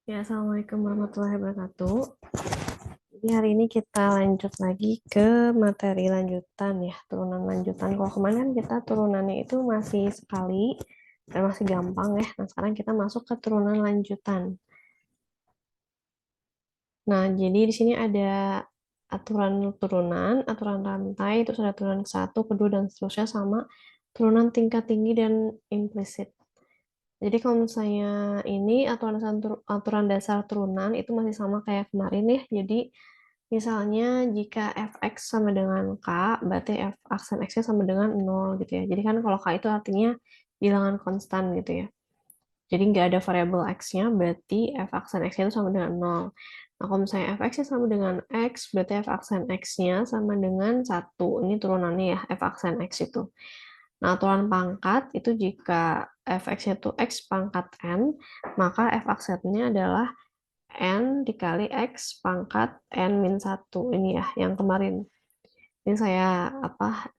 Ya, Assalamualaikum warahmatullahi wabarakatuh. Jadi hari ini kita lanjut lagi ke materi lanjutan ya, turunan lanjutan. Kalau kemarin kan kita turunannya itu masih sekali dan masih gampang ya. Nah, sekarang kita masuk ke turunan lanjutan. Nah, jadi di sini ada aturan turunan, aturan rantai, terus ada turunan ke satu, kedua, dan seterusnya sama turunan tingkat tinggi dan implisit. Jadi kalau misalnya ini aturan dasar turunan itu masih sama kayak kemarin ya. Jadi misalnya jika fx sama dengan k, berarti f aksen x-nya sama dengan 0 gitu ya. Jadi kan kalau k itu artinya bilangan konstan gitu ya. Jadi nggak ada variabel x-nya, berarti f aksen x-nya itu sama dengan 0. Nah, kalau misalnya fx-nya sama dengan x, berarti f aksen x-nya sama dengan 1. Ini turunannya ya, f aksen x itu. Nah, aturan pangkat itu jika fx-nya itu x pangkat n, maka f aksennya adalah n dikali x pangkat n min 1. Ini ya, yang kemarin. Ini saya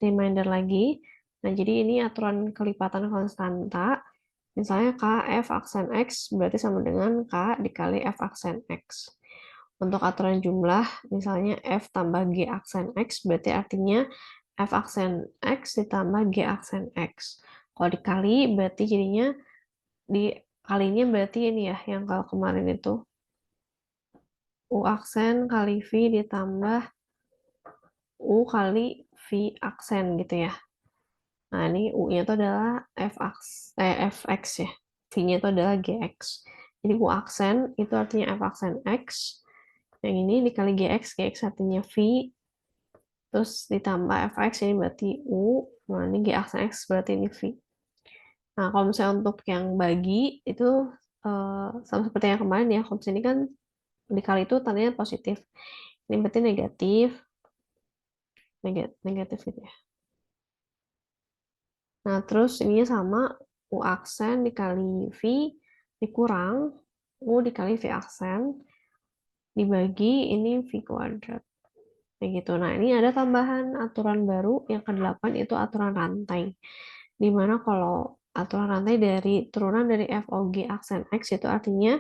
reminder lagi. Nah, jadi ini aturan kelipatan konstanta. Misalnya kf aksen x berarti sama dengan k dikali f aksen x. Untuk aturan jumlah, misalnya f tambah g aksen x berarti artinya f aksen x ditambah g aksen x. Kalau dikali berarti jadinya dikalinya berarti ini ya yang kalau kemarin itu u aksen kali v ditambah u kali v aksen gitu ya. Nah, ini u-nya itu adalah fx ya. V-nya itu adalah gx. Jadi u aksen itu artinya f aksen x. Yang ini dikali gx artinya v. Terus ditambah fx ini berarti u. Nah, ini g aksen x berarti ini v. Nah, kalau misalnya untuk yang bagi itu sama seperti yang kemarin ya. Kalau misalnya ini kan dikali itu tandanya positif. Ini berarti negatif. Negatif gitu ya. Nah, terus ini sama U aksen dikali V dikurang U dikali V aksen dibagi ini V kuadrat. Kayak gitu. Nah, ini ada tambahan aturan baru yang ke-8 itu aturan rantai. Dimana kalau aturan rantai dari turunan dari FOG aksen X itu artinya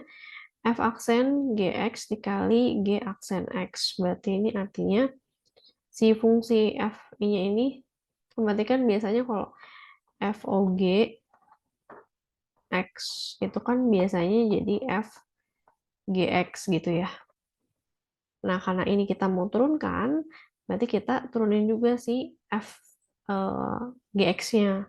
F aksen GX dikali G aksen X. Berarti ini artinya si fungsi F-nya ini berarti kan biasanya kalau FOG X itu kan biasanya jadi F GX gitu ya. Nah, karena ini kita mau turunkan, berarti kita turunin juga si F GX-nya.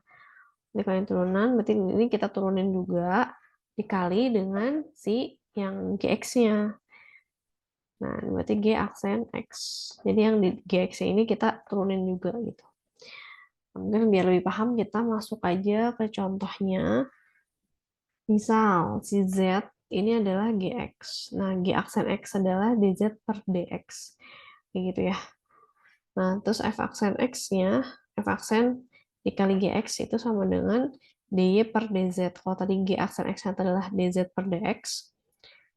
Jadi kalau yang turunan, berarti ini kita turunin juga dikali dengan si yang GX-nya. Nah, berarti G aksen X. Jadi yang di GX ini kita turunin juga gitu. Mungkin biar lebih paham, kita masuk aja ke contohnya. Misal, si Z ini adalah GX. Nah, G aksen X adalah DZ per DX. Kayak gitu ya. Nah, terus F aksen X-nya, F aksen dikali GX itu sama dengan DY per DZ. Kalau tadi G aksen X adalah DZ per DX,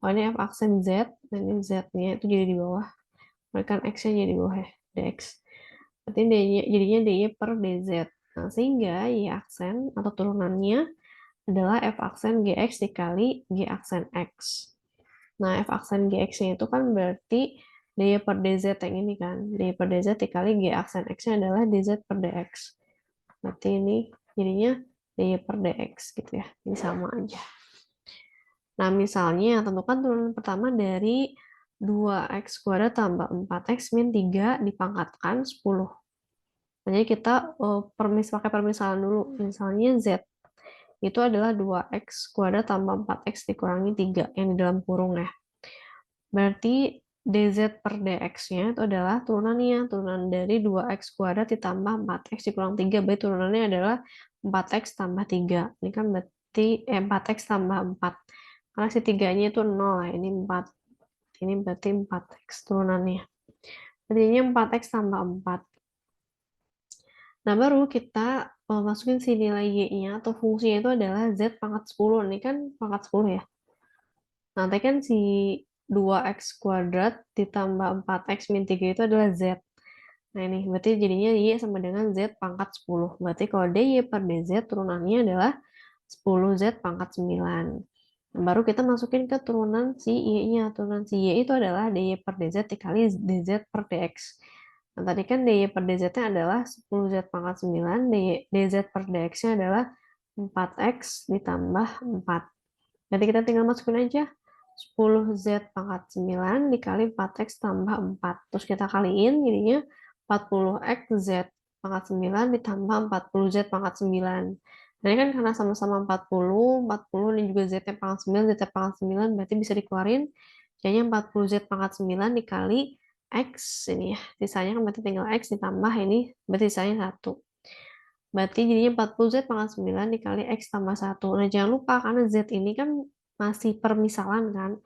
kalau ini F aksen Z, dan ini Z-nya itu jadi di bawah. Mereka X-nya jadi di bawah ya, DX. Berarti jadinya DY per DZ. Nah, sehingga Y aksen atau turunannya adalah F aksen GX dikali G aksen X. Nah, F aksen GX-nya itu kan berarti DY per DZ yang ini kan. DY per DZ dikali G aksen X-nya adalah DZ per DX. Berarti ini jadinya DY per DX gitu ya. Ini sama aja. Nah, misalnya tentukan turunan pertama dari 2x kuadrat tambah 4x min 3 dipangkatkan 10. Nah, jadi kita pakai permisalan dulu. Misalnya Z itu adalah 2x kuadrat tambah 4x dikurangi 3 yang di dalam kurung ya. Berarti dz per dx-nya itu adalah turunannya. Turunan dari 2x kuadrat ditambah 4x dikurang 3. Berarti turunannya adalah 4x tambah 3. Ini kan berarti 4x tambah 4. Karena si 3-nya itu 0 ya. Ini 4. Ini berarti 4x turunannya. Jadinya 4x tambah 4. Nah, baru kita masukin si nilai y-nya atau fungsinya itu adalah z pangkat 10. Ini kan pangkat 10 ya. Nanti kan si 2x kuadrat ditambah 4x min 3 itu adalah z. Nah, ini berarti jadinya y sama dengan z pangkat 10. Berarti kalau dy per dz turunannya adalah 10z pangkat 9. Baru kita masukin ke turunan si Y-nya. Turunan si Y itu adalah DY per DZ dikali DZ per DX. Nah, tadi kan DY per DZ-nya adalah 10Z pangkat 9, DZ per DX-nya adalah 4X ditambah 4. Nanti kita tinggal masukin aja 10Z pangkat 9 dikali 4X tambah 4. Terus kita kaliin jadinya 40X Z pangkat 9 ditambah 40Z pangkat 9. Nah, ini kan karena sama-sama 40 dan juga Z pangkat 9, Z pangkat 9 berarti bisa dikeluarin. Jadinya 40Z pangkat 9 dikali X ini ya. Sisanya kan berarti tinggal X ditambah ini berarti sisanya 1. Berarti jadinya 40Z pangkat 9 dikali X tambah 1. Nah, jangan lupa karena Z ini kan masih permisalan kan.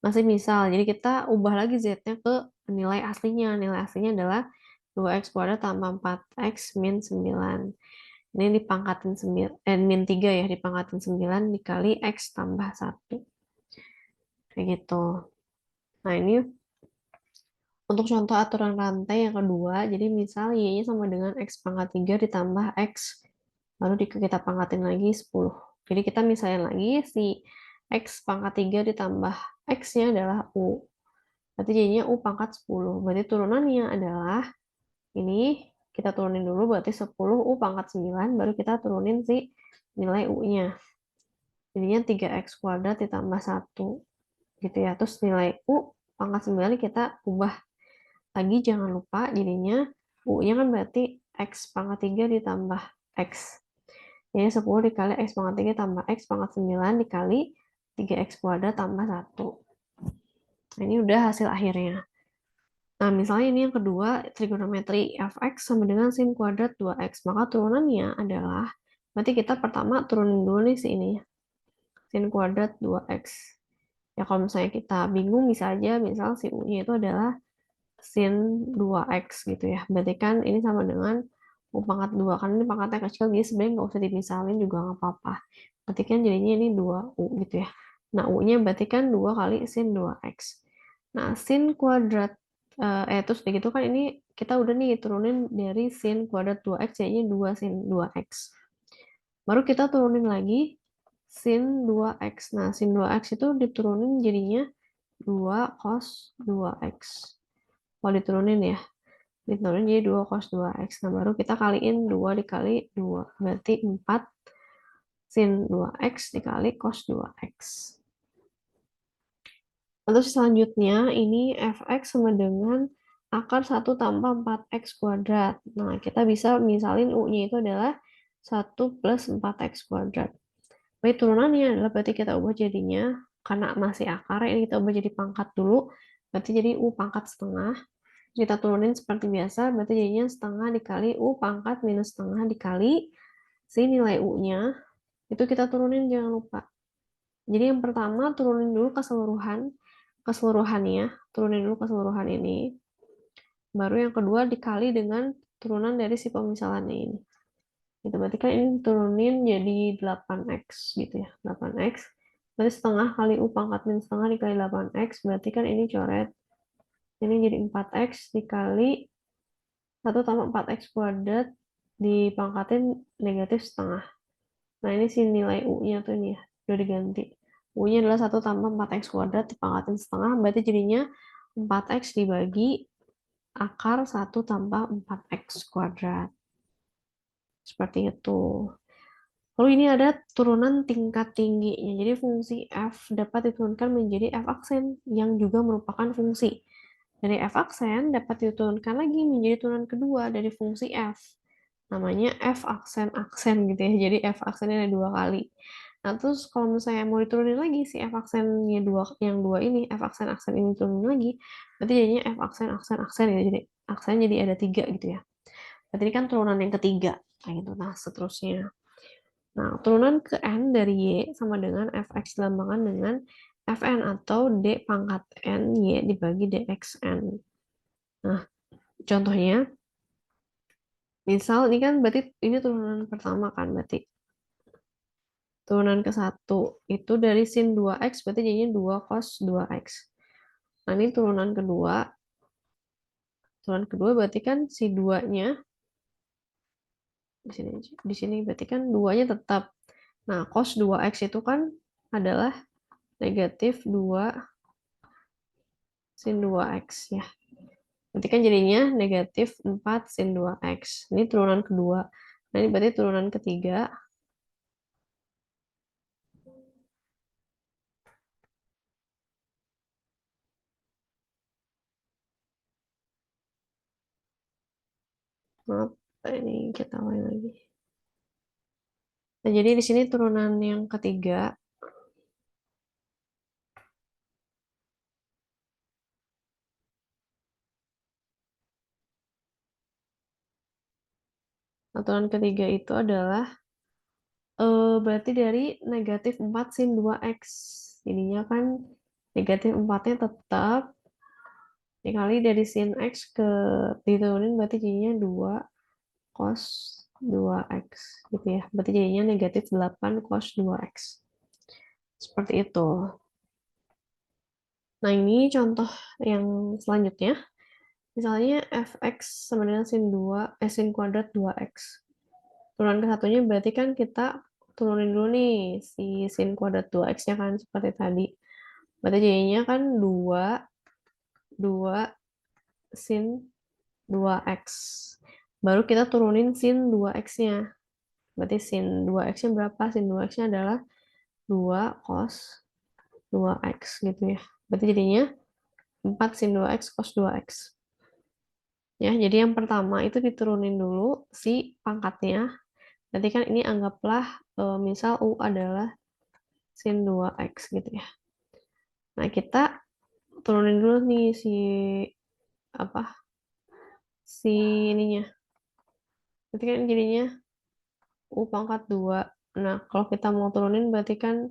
Masih misal. Jadi kita ubah lagi Z-nya ke nilai aslinya. Nilai aslinya adalah 2X kuadrat tambah 4X min 9. Ini dipangkatin 9, min 3 ya. Dipangkatin 9 dikali X tambah 1. Kayak gitu. Nah, ini untuk contoh aturan rantai yang kedua. Jadi misal Y-nya sama dengan X pangkat 3 ditambah X lalu kita pangkatin lagi 10. Jadi kita misalnya lagi si X pangkat 3 ditambah X-nya adalah U. Berarti jadinya U pangkat 10. Berarti turunannya adalah ini kita turunin dulu berarti 10 U pangkat 9 baru kita turunin si nilai U-nya. Jadinya 3X kuadrat ditambah 1 gitu ya. Terus nilai U pangkat 9 kita ubah lagi jangan lupa jadinya U-nya kan berarti X pangkat 3 ditambah X. Jadi 10 dikali X pangkat 3 tambah X pangkat 9 dikali 3X kuadrat tambah 1. Nah, ini udah hasil akhirnya. Nah, misalnya ini yang kedua, trigonometri fx sama dengan sin kuadrat 2x. Maka turunannya adalah, berarti kita pertama turunin dulu nih si ini, sin kuadrat 2x. Ya kalau misalnya kita bingung, bisa aja, misal si u-nya itu adalah sin 2x gitu ya. Berarti kan ini sama dengan u pangkat 2. Kan ini pangkatnya kecil, jadi sebenarnya nggak usah dimisalin juga nggak apa-apa. Berarti kan jadinya ini 2u gitu ya. Nah, u-nya berarti kan 2 kali sin 2x. Nah, sin kuadrat, terus begitu kan ini kita udah nih turunin dari sin kuadrat 2x, jadinya 2 sin 2x. Baru kita turunin lagi sin 2x. Nah, sin 2x itu diturunin jadinya 2 cos 2x. Kalau diturunin ya, diturunin jadi 2 cos 2x. Nah, baru kita kaliin 2 dikali 2. Berarti 4 sin 2x dikali cos 2x. Terus selanjutnya ini fx sama dengan akar 1 tambah 4x kuadrat. Nah, kita bisa misalin u-nya itu adalah 1 plus 4x kuadrat. Baik, turunannya adalah berarti kita ubah jadinya, karena masih akar, ini kita ubah jadi pangkat dulu. Berarti jadi u pangkat setengah. Kita turunin seperti biasa, berarti jadinya setengah dikali u pangkat minus setengah dikali si nilai u-nya. Itu kita turunin, jangan lupa. Jadi yang pertama turunin dulu keseluruhannya, turunin dulu keseluruhan ini. Baru yang kedua dikali dengan turunan dari si pemisalannya ini. Itu berarti kan ini turunin jadi 8x gitu ya, 8x. Berarti setengah kali u pangkat min setengah dikali 8x, berarti kan ini coret. Ini jadi 4x dikali 1 tambah 4x kuadrat dipangkatin negatif setengah. Nah, ini si nilai u-nya tuh ini ya, udah diganti. U-nya adalah 1 tambah 4x kuadrat dipangkatin setengah, berarti jadinya 4x dibagi akar 1 tambah 4x kuadrat. Seperti itu. Lalu ini ada turunan tingkat tingginya. Jadi fungsi f dapat diturunkan menjadi f aksen yang juga merupakan fungsi. Dari f aksen dapat diturunkan lagi menjadi turunan kedua dari fungsi f. Namanya f aksen-aksen gitu ya. Jadi f aksennya ada 2 kali. Nah, terus kalau misalnya mau diturunin lagi si f aksennya yang dua ini, f aksen-aksen ini turunin lagi, berarti jadinya f aksen-aksen-aksen ya. Jadi aksen jadi ada 3 gitu ya. Berarti ini kan turunan yang ketiga. Kayak gitu. Nah, seterusnya. Nah, turunan ke N dari Y sama dengan Fx dilambangkan dengan Fn atau D pangkat N Y dibagi dxn. Nah, contohnya, misal ini kan berarti ini turunan pertama kan, berarti turunan ke 1 itu dari sin 2x berarti jadinya 2 cos 2x. Nah, ini turunan kedua berarti kan si 2-nya di sini berarti kan 2-nya tetap. Nah, cos 2x itu kan adalah negatif 2 sin 2x ya. Berarti kan jadinya negatif 4 sin 2x. Ini turunan kedua. Nah, ini berarti turunan ketiga. Maaf, ini kita ulangi lagi. Nah, jadi di sini turunan yang ketiga. Turunan ketiga itu adalah berarti dari negatif 4 sin 2x. Jadinya kan negatif 4-nya tetap dikali dari sin x ke diturunin berarti jadinya 2 cos 2x gitu ya. Berarti jadinya negatif 8 cos 2x. Seperti itu. Nah, ini contoh yang selanjutnya. Misalnya fx sama dengan sin 2, sin kuadrat 2x. Turunan ke satunya berarti kan kita turunin dulu nih si sin kuadrat 2x-nya kan seperti tadi. Berarti jadinya kan 2 sin 2x. Baru kita turunin sin 2x-nya. Berarti sin 2x-nya berapa? Sin 2x-nya adalah 2 cos 2x gitu ya. Berarti jadinya 4 sin 2x cos 2x. Ya, jadi yang pertama itu diturunin dulu si pangkatnya. Berarti kan ini anggaplah misal U adalah sin 2x gitu ya. Nah, kita turunin dulu nih apa? Si ininya. Berarti kan jadinya U pangkat 2. Nah, kalau kita mau turunin berarti kan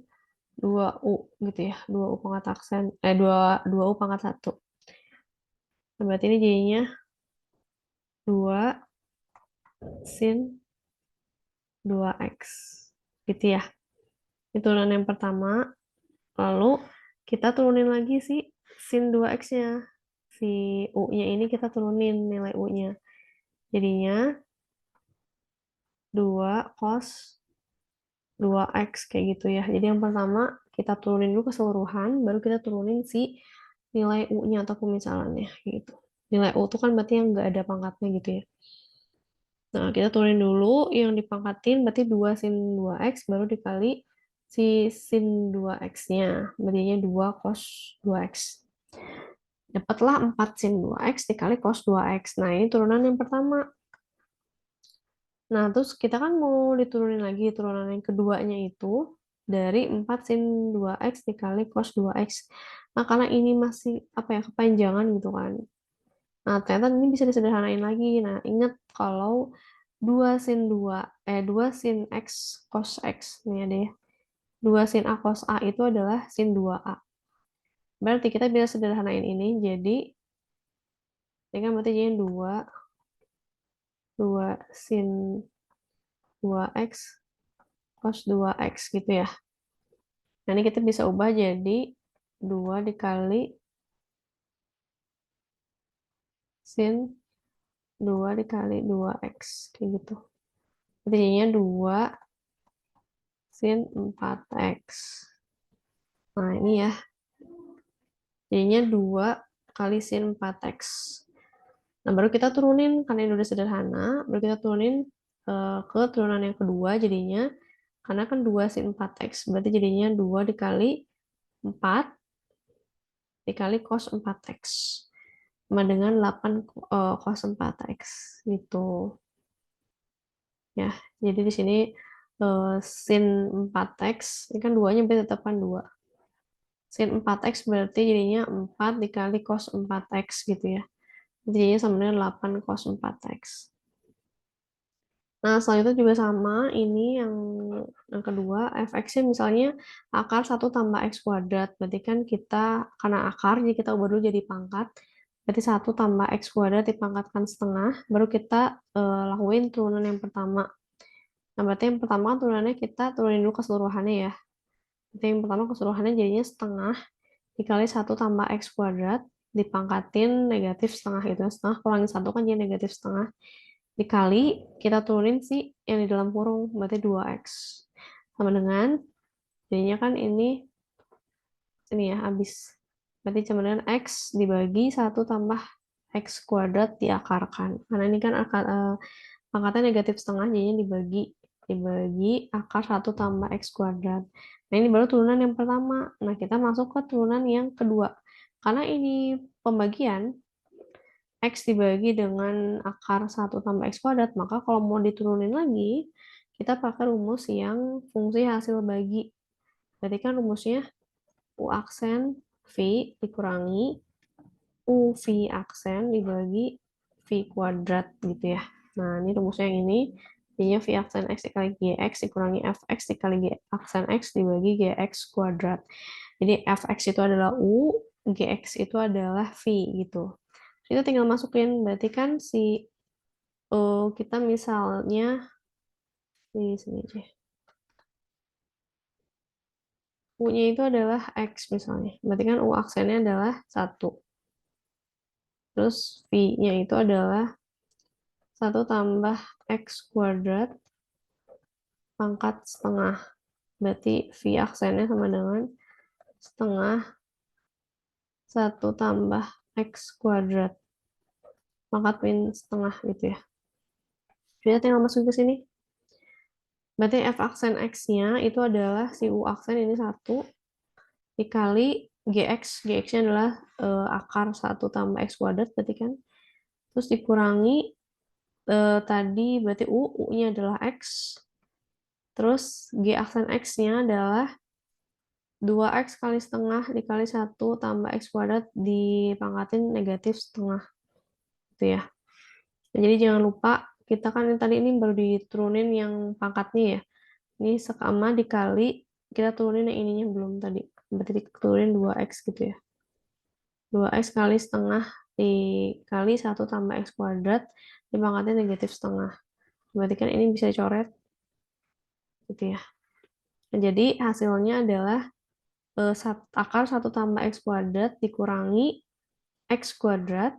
2U gitu ya. 2U pangkat aksen. 2U pangkat 1. Nah, berarti ini jadinya 2 sin 2x. Gitu ya. Itu turunan yang pertama. Lalu kita turunin lagi sin 2x-nya. Si U-nya ini kita turunin nilai U-nya. Jadinya 2 cos 2x kayak gitu ya. Jadi yang pertama kita turunin dulu keseluruhan, baru kita turunin si nilai U-nya atau pemisalannya gitu. Nilai U itu kan berarti yang nggak ada pangkatnya gitu ya. Nah, kita turunin dulu yang dipangkatin berarti 2 sin 2x baru dikali si sin 2x-nya. Berarti 2 cos 2x. Dapatlah 4 sin 2x dikali cos 2x. Nah, ini turunan yang pertama. Nah, terus kita kan mau diturunin lagi turunan yang keduanya itu dari 4 sin 2x dikali cos 2x. Nah, karena ini masih apa ya kepanjangan gitu kan. Nah, ternyata ini bisa disederhanain lagi. Nah, ingat kalau 2 sin x cos x nih ada ya. 2 sin a cos a itu adalah sin 2a. Berarti kita bisa sederhanain ini jadi ini kan berarti jadi 2 sin 2x cos 2x gitu ya. Nah, ini kita bisa ubah jadi 2 dikali sin 2 dikali 2x. Kayak gitu. Jadinya 2 sin 4x. Nah, ini ya. Jadinya 2 kali sin 4x. Nah, baru kita turunin. Karena ini udah sederhana. Baru kita turunin ke turunan yang kedua. Jadinya, karena kan 2 sin 4x. Berarti jadinya 2 dikali 4 dikali cos 4x. Sama dengan 8 cos 4x. Gitu. Ya, jadi di sini sin 4x, ini kan 2-nya berarti tetap kan 2. Sin 4x berarti jadinya 4 dikali cos 4x gitu ya. Jadinya sama dengan 8 cos 4x. Nah, selanjutnya juga sama, ini yang kedua, fx-nya misalnya akar 1 tambah x kuadrat. Berarti kan kita, karena akar, jadi kita ubah dulu jadi pangkat. Berarti 1 tambah x kuadrat dipangkatkan setengah, baru kita lakuin turunan yang pertama. Nah, berarti yang pertama turunannya kita turunin dulu keseluruhannya ya. Berarti yang pertama keseluruhannya jadinya setengah dikali 1 tambah x kuadrat dipangkatin negatif setengah itu. Setengah kurangin 1 kan jadi negatif setengah. Dikali kita turunin yang di dalam kurung berarti 2x. Sama dengan jadinya kan ini ini ya, habis. Berarti sama dengan X dibagi 1 tambah X kuadrat diakarkan. Karena ini kan pangkatnya negatif setengah, jadinya dibagi akar 1 tambah X kuadrat. Nah, ini baru turunan yang pertama. Nah, kita masuk ke turunan yang kedua. Karena ini pembagian, X dibagi dengan akar 1 tambah X kuadrat, maka kalau mau diturunin lagi, kita pakai rumus yang fungsi hasil bagi. Berarti kan rumusnya U aksen V dikurangi U V aksen dibagi V kuadrat gitu ya. Nah, ini rumusnya yang ini. Jadinya V aksen X dikali GX dikurangi Fx dikali G aksen X dibagi GX kuadrat. Jadi Fx itu adalah U, GX itu adalah V gitu. Kita tinggal masukin, berarti kan si kita misalnya di sini aja. U-nya itu adalah X misalnya. Berarti kan U aksennya adalah 1. Terus V-nya itu adalah 1 tambah X kuadrat pangkat setengah. Berarti V aksennya sama dengan setengah 1 tambah X kuadrat. Pangkat min setengah gitu ya. Kita tinggal masuk ke sini. Berarti F aksen X-nya itu adalah si U aksen ini 1 dikali GX. GX-nya adalah akar 1 tambah X kuadrat berarti kan. Terus dikurangi tadi berarti U-nya adalah X. Terus G aksen X-nya adalah 2X kali setengah dikali 1 tambah X kuadrat dipangkatin negatif setengah. Gitu ya. Nah, jadi jangan lupa, kita kan tadi ini baru diturunin yang pangkatnya ya. Ini sekama dikali, kita turunin yang ininya belum tadi. Berarti diturunin 2X gitu ya. 2X kali setengah dikali 1 tambah X kuadrat dipangkatin negatif setengah. Berarti kan ini bisa dicoret gitu ya. Nah, jadi hasilnya adalah akar 1 tambah X kuadrat dikurangi X kuadrat.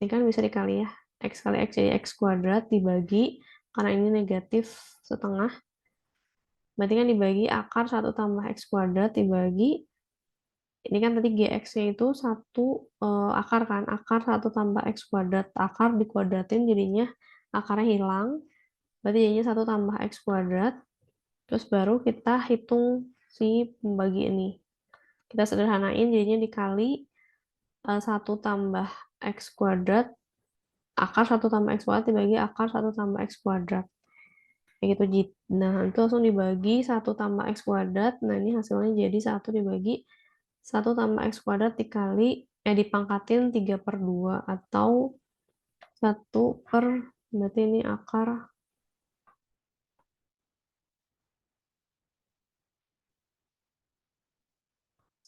Ini kan bisa dikali ya. X kali X jadi X kuadrat dibagi, karena ini negatif setengah. Berarti kan dibagi akar 1 tambah X kuadrat dibagi, ini kan tadi GX-nya itu 1 akar kan. Akar 1 tambah X kuadrat. Akar dikuadratin jadinya akarnya hilang. Berarti jadinya 1 tambah X kuadrat. Terus baru kita hitung si pembagi ini. Kita sederhanain jadinya dikali 1 tambah X kuadrat. Akar 1 tambah X kuadrat dibagi akar 1 tambah X kuadrat. Kayak gitu. Nah, itu langsung dibagi 1 tambah X kuadrat. Nah, ini hasilnya jadi 1 dibagi 1 tambah X kuadrat dikali, dipangkatin 3/2 atau 1 per, berarti ini akar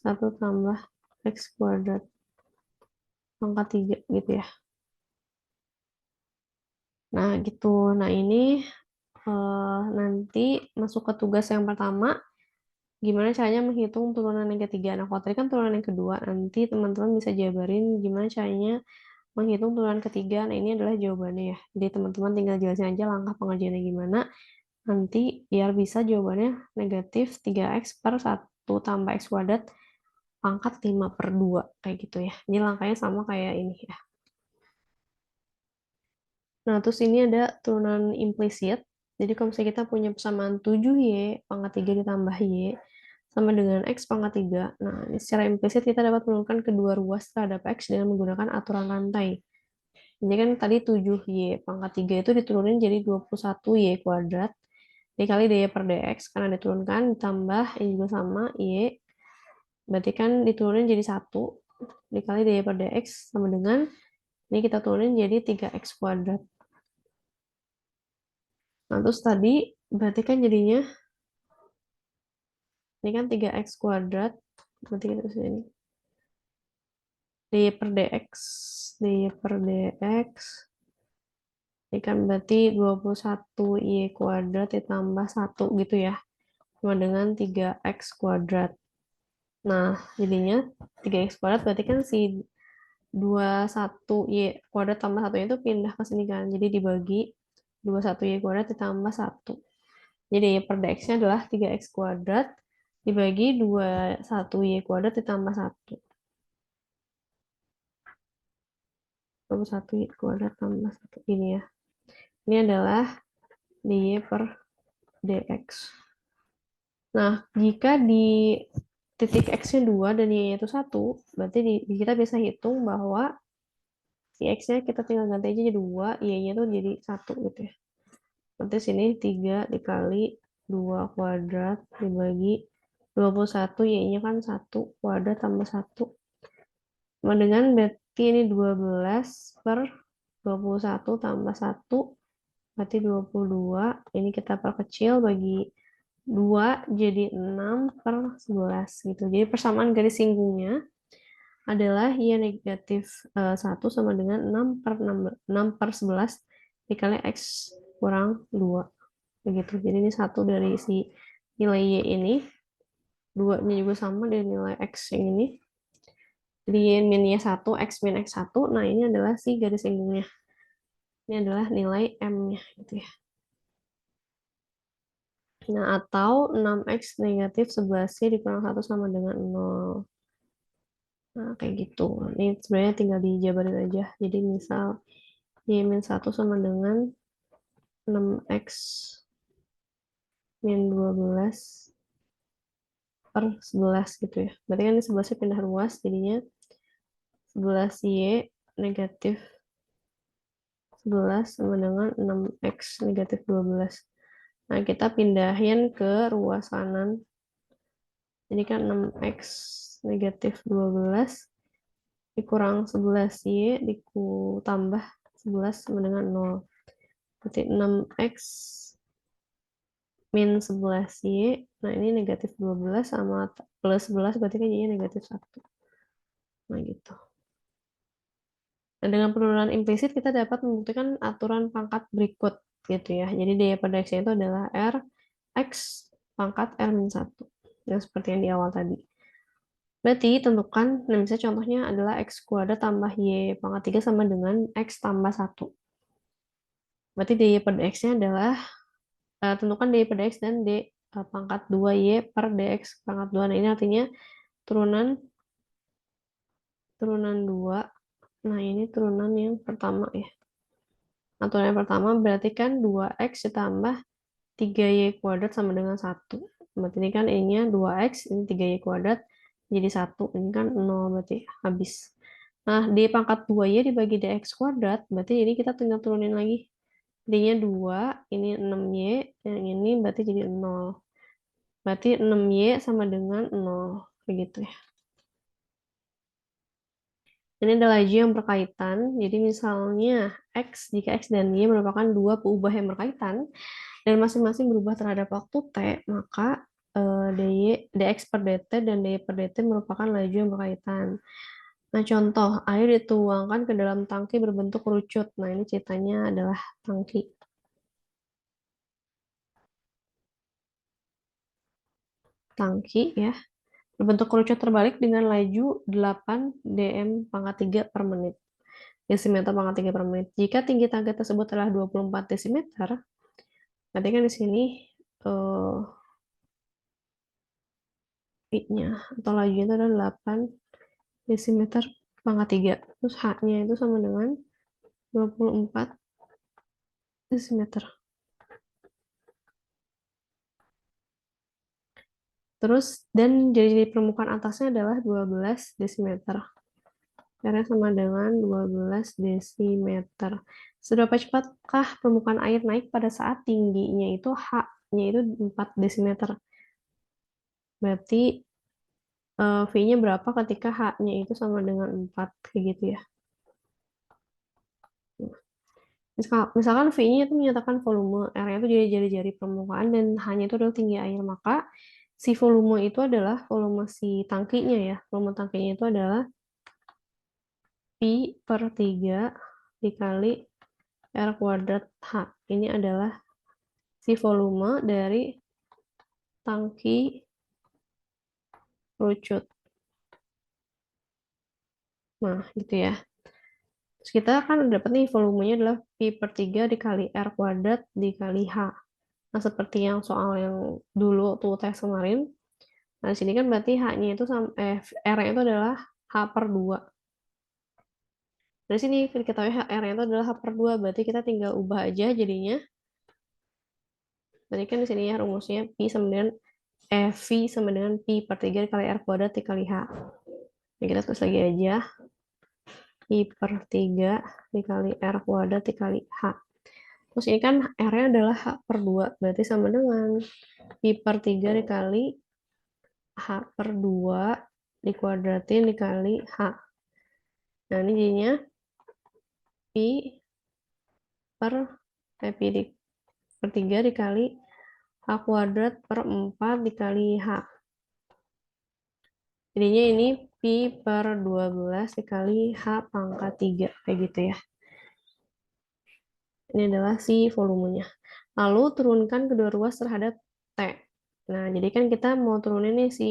1 tambah X kuadrat pangkat 3 gitu ya. Nah, gitu. Nah, ini nanti masuk ke tugas yang pertama, gimana caranya menghitung turunan yang ketiga. Nah, kalau tadi kan turunan yang kedua, nanti teman-teman bisa jabarin gimana caranya menghitung turunan ketiga. Nah, ini adalah jawabannya ya. Jadi, teman-teman tinggal jelasin aja langkah pengerjaannya gimana. Nanti biar bisa jawabannya negatif 3X per 1 tambah X kuadrat pangkat 5/2. Kayak gitu ya. Ini langkahnya sama kayak ini ya. Nah, terus ini ada turunan implisit. Jadi kalau misalnya kita punya persamaan 7Y pangkat 3 ditambah Y sama dengan X pangkat 3. Nah, ini secara implisit kita dapat menentukan kedua ruas terhadap X dengan menggunakan aturan rantai. Jadi kan tadi 7Y pangkat 3 itu diturunin jadi 21Y kuadrat dikali dy per dx. Karena diturunkan ditambah ini juga sama Y. Berarti kan diturunin jadi 1 dikali dy per dx sama dengan ini kita turunin jadi 3X kuadrat. Nah, terus tadi berarti kan jadinya ini kan 3X kuadrat. Berarti kita sini. Dy per dx. Dy per dx. Ini kan berarti 21Y kuadrat ditambah 1 gitu ya. Sama dengan 3X kuadrat. Nah, jadinya 3X kuadrat berarti kan si 21Y kuadrat tambah 1 itu pindah ke sini kan. Jadi dibagi 21Y kuadrat ditambah 1. Jadi per dx-nya adalah 3X kuadrat dibagi 21Y kuadrat ditambah 1. 21Y kuadrat tambah 1. Ini ya. Ini adalah dy per dx. Nah, jika di titik x-nya 2 dan y-nya itu 1, berarti kita bisa hitung bahwa si x-nya kita tinggal ganti aja jadi 2, y-nya itu jadi 1 gitu ya. Berarti sini 3 dikali 2 kuadrat dibagi 21, y-nya kan 1 kuadrat tambah 1. Sama dengan berarti ini 12 per 21 tambah 1, berarti 22. Ini kita perkecil bagi 2 jadi 6 per 11 gitu. Jadi persamaan garis singgungnya adalah y negatif 1 sama dengan 6 per 6 per 11 dikali x kurang 2. Begitu. Jadi ini satu dari si nilai y ini. 2-nya juga sama dengan nilai x yang ini. Jadi y min y1, x min x1. Nah, ini adalah si garis singgungnya. Ini adalah nilai m-nya gitu ya. Nah, atau 6x negatif 11y dikurang 1 sama dengan 0. Nah, kayak gitu. Ini sebenarnya tinggal dijabarin aja. Jadi misal y min 1 sama dengan 6x min 12 per 11 gitu ya. Berarti kan ini 11-nya pindah ruas, jadinya 11y negatif 11 sama dengan 6x negatif 12. Nah, kita pindahin ke ruas kanan. Jadi kan 6x negatif 12 dikurang 11y ditambah 11 sama dengan 0. Berarti 6x min 11y. Nah, ini negatif 12 sama plus 11 berarti kan y negatif 1. Nah, gitu. Nah, dengan penurunan implisit kita dapat membuktikan aturan pangkat berikut gitu ya. Jadi dy pada x itu adalah r x pangkat r min 1. Yang seperti yang di awal tadi. Berarti tentukan, nah misalnya contohnya adalah x kuadrat tambah y pangkat 3 sama dengan x tambah 1. Berarti dy pada x-nya adalah, tentukan dy pada x dan d pangkat 2y per dx pangkat 2. Nah, ini artinya turunan 2. Nah, ini turunan yang pertama ya. Nah, turunan yang pertama berarti kan 2x ditambah 3y kuadrat sama dengan 1. Berarti ini kan ini-nya 2x, ini 3y kuadrat, jadi 1. Ini kan 0, berarti habis. Nah, d pangkat 2y dibagi dx kuadrat, berarti ini kita tinggal turunin lagi. D-nya 2, ini 6y, yang ini berarti jadi 0. Berarti 6y sama dengan 0. Begitu ya. Ini ada laju yang berkaitan. Jadi misalnya jika x dan y merupakan dua peubah yang berkaitan, dan masing-masing berubah terhadap waktu t, maka dx per dt dan dy per dt merupakan laju yang berkaitan. Nah, contoh, air dituangkan ke dalam tangki berbentuk kerucut. Nah, ini ceritanya adalah tangki. Tangki ya, berbentuk kerucut terbalik dengan laju 8 dm pangkat 3 per menit. Desimeter pangkat 3 per menit. Jika tinggi tangki tersebut adalah 24 desimeter, berarti kan di sini V-nya atau lajunya itu adalah 8 desimeter pangkat 3. Terus H-nya itu sama dengan 24 desimeter. Terus, dan jadi permukaan atasnya adalah 12 desimeter. Karena sama dengan 12 desimeter. Seberapa cepatkah permukaan air naik pada saat tingginya itu H-nya itu 4 desimeter? Berarti V-nya berapa ketika H-nya itu sama dengan 4, kayak gitu ya. Misalkan V-nya itu menyatakan volume, R-nya itu jadi jari-jari permukaan, dan H-nya itu adalah tinggi air, maka si volume itu adalah volume si tangkinya ya. Volume tangkinya itu adalah Pi per 3 dikali R kuadrat H. Ini adalah si volume dari tangki kerucut. Nah, gitu ya. Terus kita kan dapat nih volumenya adalah Pi per 3 dikali R kuadrat dikali H. Nah, seperti yang soal yang dulu tuh tes kemarin, Nah, di sini kan berarti H-nya itu R-nya itu adalah H per 2. Dari sini diketahui R-nya itu adalah H per 2, berarti kita tinggal ubah aja jadinya. Berarti kan di sini ya rumusnya V sama dengan Pi per 3 dikali R kuadrat dikali H. Nah, kita tulis lagi aja. Pi per 3 dikali R kuadrat dikali H. Terus ini kan R-nya adalah H per 2, berarti sama dengan Pi per 3 dikali H per 2 dikuadratin dikali H. Nah, ini jadinya Pi per Pi per 3 dikali H kuadrat per 4 dikali H. Jadinya ini Pi per 12 dikali H pangkat 3. Kayak gitu ya. Ini adalah si volumenya. Lalu turunkan kedua ruas terhadap T. Nah, jadi kan kita mau turunin nih si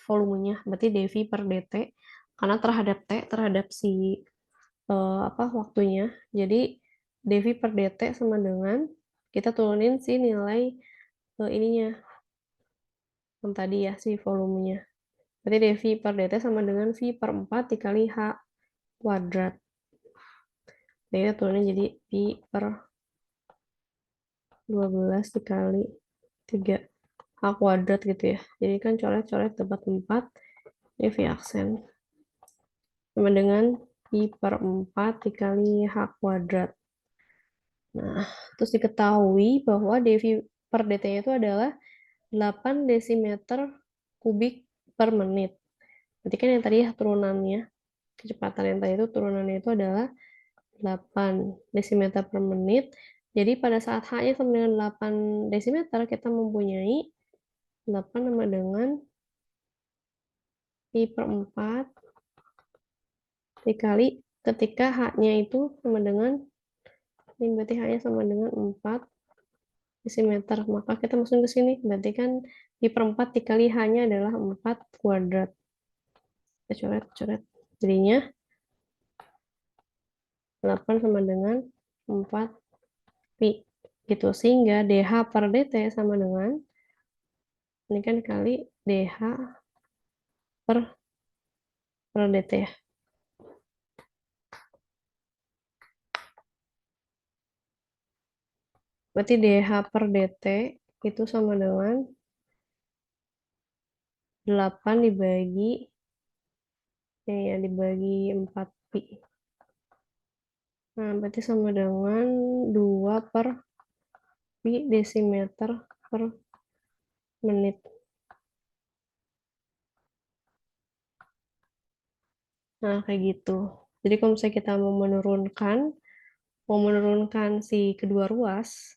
volumenya. Berarti dV per dt. Karena terhadap T, terhadap si waktunya. Jadi dV per dt sama dengan kita turunin si nilai ininya. Yang tadi ya, si volumenya. Berarti dV per dt sama dengan V per 4 dikali H kuadrat. Jadi kita turunin jadi Pi per 12 dikali 3 H kuadrat gitu ya. Jadi kan coret-coret dapat 4. Ini V aksen. Sama dengan Pi per 4 dikali H kuadrat. Nah, terus diketahui bahwa dV per dt itu adalah 8 desimeter kubik per menit. Berarti kan yang tadi ya turunannya, kecepatan yang tadi itu turunannya itu adalah 8 desimeter per menit. Jadi pada saat H-nya sama dengan 8 desimeter, kita mempunyai 8 sama dengan Pi per 4 dikali ketika H-nya itu sama dengan, ini berarti H-nya sama dengan 4 desimeter. Maka kita masukin ke sini, berarti kan Pi per 4 dikali H-nya adalah 4 kuadrat. Kita coret-coret. Jadinya 8 sama dengan 4 Pi. Gitu. Sehingga dH per dt sama dengan, ini kan kali dH per dt ya. Berarti dH per dt itu sama dengan 8 dibagi ya dibagi 4 pi. Nah, berarti sama dengan 2 per pi desimeter per menit. Nah, kayak gitu. Jadi kalau misalnya kita mau menurunkan si kedua ruas,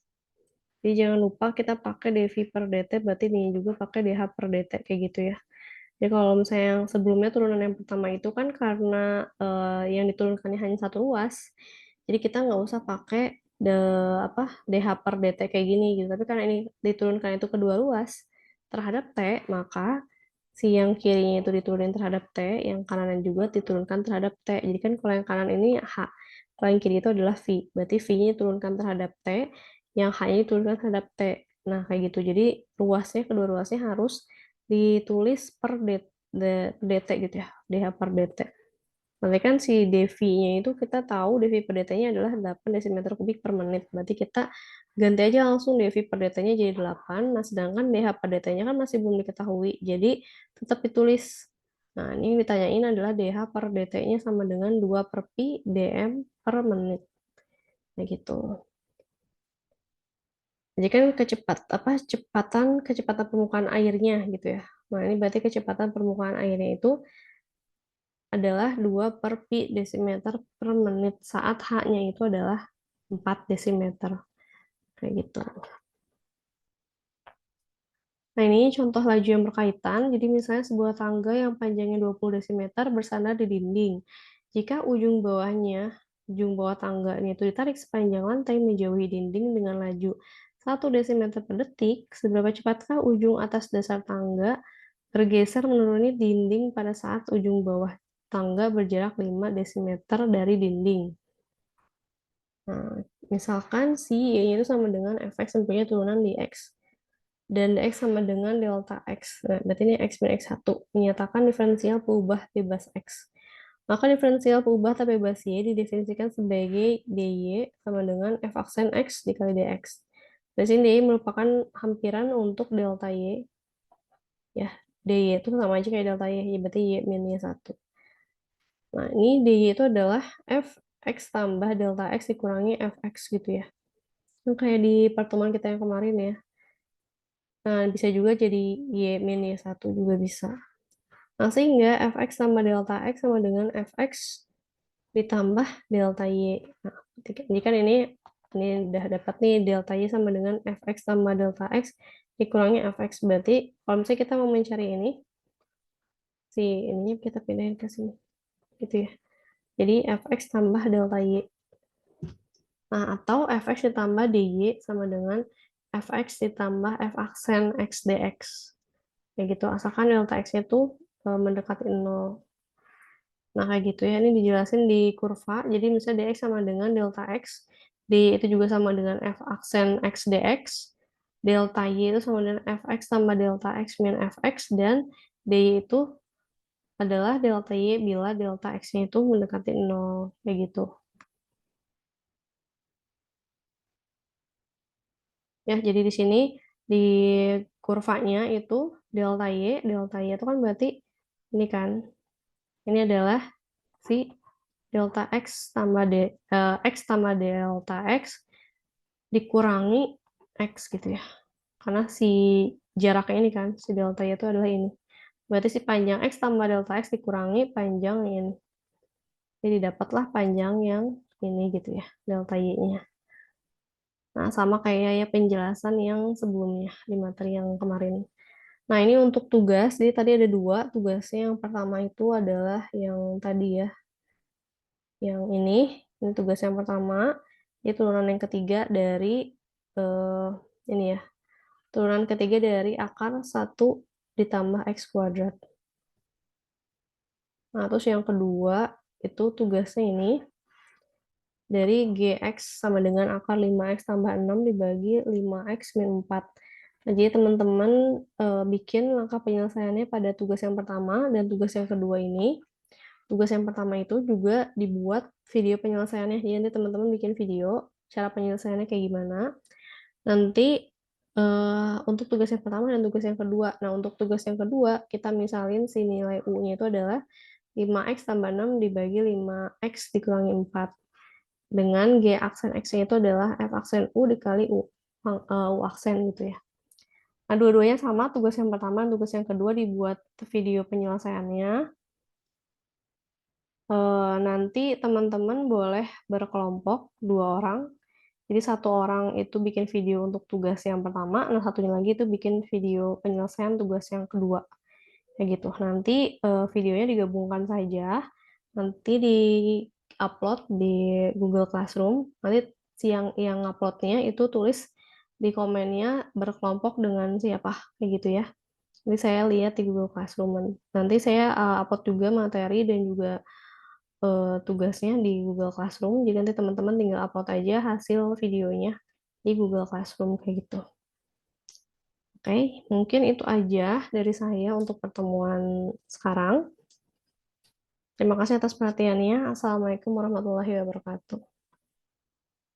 jadi jangan lupa kita pakai dV per dt, berarti ini juga pakai dH per dt, kayak gitu ya. Jadi kalau misalnya yang sebelumnya turunan yang pertama itu kan karena yang diturunkannya hanya satu ruas, jadi kita nggak usah pakai dH per dt kayak gini gitu. Tapi karena ini diturunkan itu kedua ruas terhadap T, maka si yang kirinya itu diturunin terhadap T, yang kanan juga diturunkan terhadap T. Jadi kan kalau yang kanan ini H, kalau yang kiri itu adalah V. Berarti V-nya diturunkan terhadap T, yang H-nya diturunkan terhadap T. Nah, kayak gitu. Jadi kedua ruasnya harus ditulis per dt gitu ya, dH per dt. Nanti kan si dV-nya itu kita tahu dV per dt-nya adalah 8 desimeter kubik per menit. Berarti kita ganti aja langsung dV per dt-nya jadi 8. Nah, sedangkan dH per dt-nya kan masih belum diketahui. Jadi tetap ditulis. Nah, ini yang ditanyain adalah dH per dt-nya sama dengan 2 per pi dm per menit. Nah, gitu. Jadi kan kecepatan permukaan airnya gitu ya. Nah, ini berarti kecepatan permukaan airnya itu adalah 2 per pi desimeter per menit saat H-nya itu adalah 4 desimeter. Kayak gitu. Nah, ini contoh laju yang berkaitan. Jadi misalnya sebuah tangga yang panjangnya 20 desimeter bersandar di dinding. Jika ujung bawah tangganya itu ditarik sepanjang lantai menjauhi dinding dengan laju 1 desimeter per detik, seberapa cepatkah ujung atas dasar tangga bergeser menuruni dinding pada saat ujung bawah tangga berjarak 5 desimeter dari dinding. Nah, misalkan si Y-nya itu sama dengan fx mempunyai turunan di X. dan dx sama dengan delta x. Nah, berarti ini x min x1. Menyatakan diferensial peubah bebas x. Maka diferensial peubah tak bebas y didefinisikan sebagai dy sama dengan f aksen x dikali dx. Di sini dy merupakan hampiran untuk delta y. Ya, dy itu sama aja kayak delta y, ya berarti y min y1. Nah, ini dy itu adalah f x tambah delta x dikurangi fx gitu ya. Yang kayak di pertemuan kita yang kemarin ya. Nah, bisa juga jadi y min y1 juga bisa. Nah, sehingga fx tambah delta x sama dengan fx ditambah delta y. Nah, jadi kan ini udah dapat nih delta y sama dengan fx tambah delta x dikurangi fx. Berarti kalau misalnya kita mau mencari ini, si ininya kita pindahin ke sini. Gitu ya. Jadi fx tambah delta y. Nah, atau fx ditambah dy sama dengan fx ditambah f aksen x dx. Kayak gitu, asalkan delta x-nya itu mendekati 0. Nah, kayak gitu ya. Ini dijelasin di kurva. Jadi misalnya dx sama dengan delta x. Itu juga sama dengan f aksen x dx. Delta y itu sama dengan fx tambah delta x min fx. Dan dy itu adalah delta y bila delta x-nya itu mendekati 0. Kayak gitu. Ya, jadi di sini di kurvanya itu delta y itu kan berarti ini kan. Ini adalah si delta x tambah x tambah delta x dikurangi x gitu ya. Karena si jaraknya ini kan, si delta y itu adalah ini. Berarti si panjang x tambah delta x dikurangi panjang ini. Jadi dapatlah panjang yang ini gitu ya, delta y-nya. Nah, sama kayak ya penjelasan yang sebelumnya di materi yang kemarin. Nah, ini untuk tugas. Jadi tadi ada dua. Tugasnya yang pertama itu adalah yang tadi ya, yang ini tugas yang pertama, ini turunan yang ketiga dari ini ya, turunan ketiga dari akar 1 ditambah x kuadrat. Nah, terus yang kedua, itu tugasnya ini, dari gx sama dengan akar 5x tambah 6 dibagi 5x min 4. Nah, jadi teman-teman bikin langkah penyelesaiannya pada tugas yang pertama dan tugas yang kedua ini. Tugas yang pertama itu juga dibuat video penyelesaiannya. Jadi nanti teman-teman bikin video cara penyelesaiannya kayak gimana. Nanti untuk tugas yang pertama dan tugas yang kedua. Nah, untuk tugas yang kedua, kita misalin si nilai U-nya itu adalah 5x tambah 6 dibagi 5x dikurangi 4. Dengan G aksen X-nya itu adalah F aksen U dikali U aksen gitu ya. Nah, dua-duanya sama, tugas yang pertama dan tugas yang kedua dibuat video penyelesaiannya. Nanti teman-teman boleh berkelompok 2 orang. Jadi satu orang itu bikin video untuk tugas yang pertama, nah satunya lagi itu bikin video penyelesaian tugas yang kedua. Kayak gitu. Nanti videonya digabungkan saja. Nanti di-upload di Google Classroom. Nanti yang uploadnya itu tulis di komennya berkelompok dengan siapa, kayak gitu ya. Jadi saya lihat di Google Classroom. Nanti saya upload juga materi dan juga tugasnya di Google Classroom. Jadi nanti teman-teman tinggal upload aja hasil videonya di Google Classroom kayak gitu. Oke, mungkin itu aja dari saya untuk pertemuan sekarang. Terima kasih atas perhatiannya. Assalamualaikum warahmatullahi wabarakatuh.